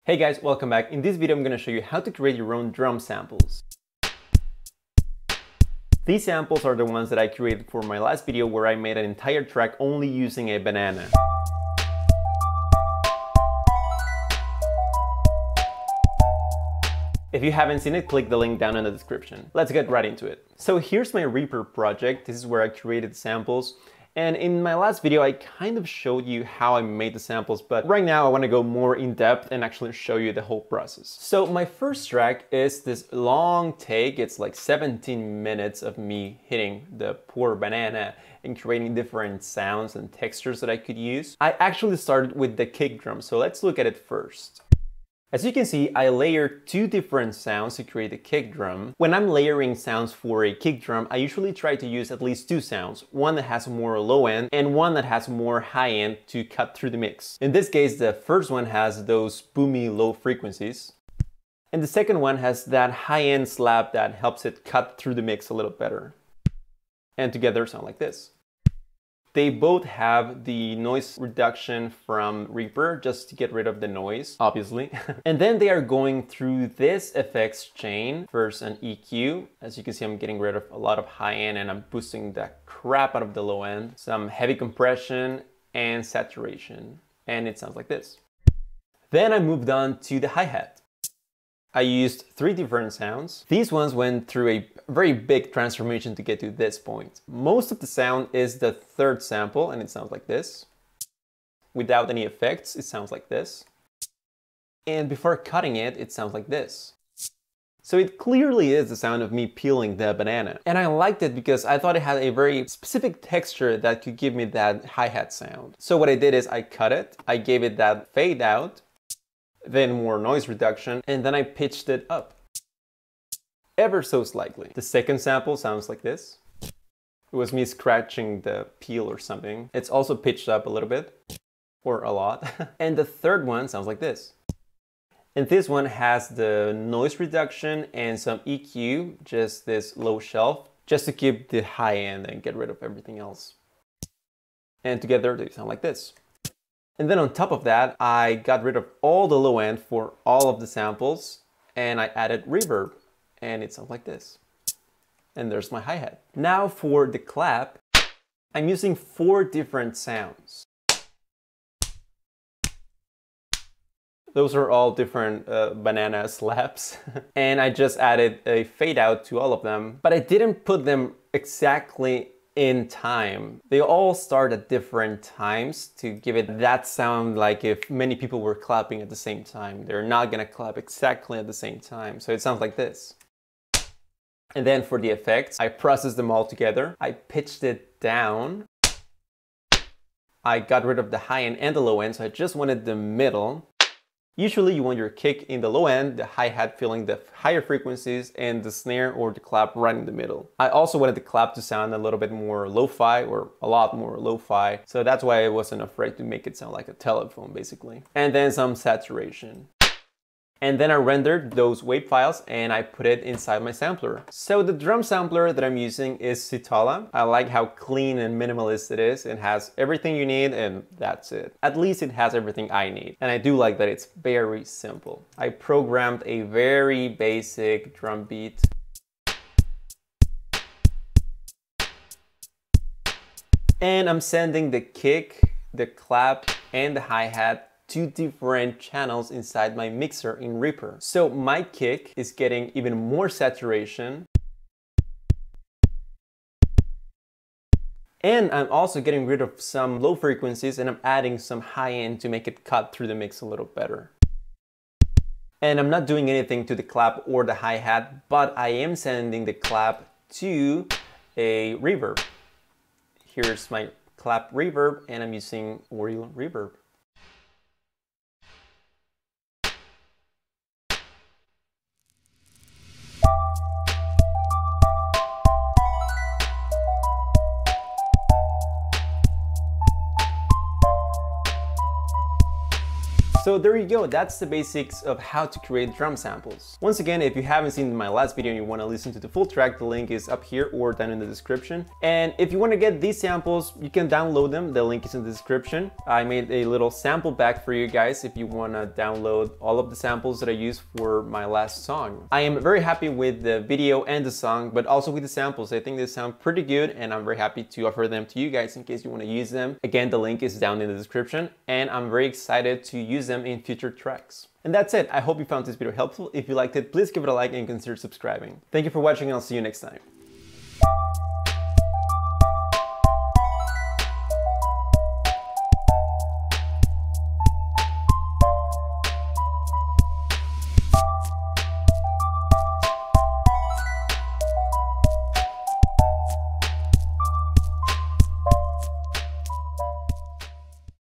Hey guys, welcome back. In this video, I'm going to show you how to create your own drum samples. These samples are the ones that I created for my last video where I made an entire track only using a banana. If you haven't seen it, click the link down in the description. Let's get right into it. So here's my Reaper project. This is where I created samples. And in my last video, I kind of showed you how I made the samples, but right now I want to go more in depth and actually show you the whole process. So my first track is this long take. It's like 17 minutes of me hitting the poor banana and creating different sounds and textures that I could use. I actually started with the kick drum, so let's look at it first. As you can see, I layered two different sounds to create a kick drum. When I'm layering sounds for a kick drum, I usually try to use at least two sounds, one that has more low end and one that has more high end to cut through the mix. In this case, the first one has those boomy low frequencies, and the second one has that high end slap that helps it cut through the mix a little better. And together sound like this. They both have the noise reduction from Reaper just to get rid of the noise, obviously. And then they are going through this effects chain. First an EQ. As you can see, I'm getting rid of a lot of high end and I'm boosting the crap out of the low end. Some heavy compression and saturation. And it sounds like this. Then I moved on to the hi-hat. I used three different sounds. These ones went through a very big transformation to get to this point. Most of the sound is the third sample and it sounds like this. Without any effects, it sounds like this. And before cutting it, it sounds like this. So it clearly is the sound of me peeling the banana. And I liked it because I thought it had a very specific texture that could give me that hi-hat sound. So what I did is I cut it, I gave it that fade out, then more noise reduction, and then I pitched it up. Ever so slightly. The second sample sounds like this. It was me scratching the peel or something. It's also pitched up a little bit, or a lot. And the third one sounds like this. And this one has the noise reduction and some EQ, just this low shelf, just to keep the high end and get rid of everything else. And together they sound like this. And then on top of that, I got rid of all the low end for all of the samples and I added reverb and it sounds like this. And there's my hi-hat. Now for the clap, I'm using four different sounds. Those are all different banana slaps. And I just added a fade out to all of them, but I didn't put them exactly in time. They all start at different times to give it that sound like if many people were clapping at the same time. They're not gonna clap exactly at the same time. So it sounds like this. And then for the effects, I processed them all together. I pitched it down. I got rid of the high end and the low end, so I just wanted the middle. Usually you want your kick in the low end, the hi-hat filling the higher frequencies, and the snare or the clap right in the middle. I also wanted the clap to sound a little bit more lo-fi, or a lot more lo-fi, so that's why I wasn't afraid to make it sound like a telephone basically. And then some saturation. And then I rendered those wave files and I put it inside my sampler. So the drum sampler that I'm using is Sitala. I like how clean and minimalist it is. It has everything you need and that's it. At least it has everything I need. And I do like that it's very simple. I programmed a very basic drum beat. And I'm sending the kick, the clap, and the hi-hat two different channels inside my mixer in Reaper. So my kick is getting even more saturation. And I'm also getting rid of some low frequencies and I'm adding some high end to make it cut through the mix a little better. And I'm not doing anything to the clap or the hi-hat, but I am sending the clap to a reverb. Here's my clap reverb and I'm using real reverb. So there you go, that's the basics of how to create drum samples. Once again, if you haven't seen my last video and you want to listen to the full track, the link is up here or down in the description. And if you want to get these samples, you can download them, the link is in the description. I made a little sample pack for you guys if you want to download all of the samples that I used for my last song. I am very happy with the video and the song, but also with the samples. I think they sound pretty good and I'm very happy to offer them to you guys in case you want to use them. Again, the link is down in the description and I'm very excited to use them in future tracks. And that's it. I hope you found this video helpful. If you liked it, please give it a like and consider subscribing. Thank you for watching and I'll see you next time.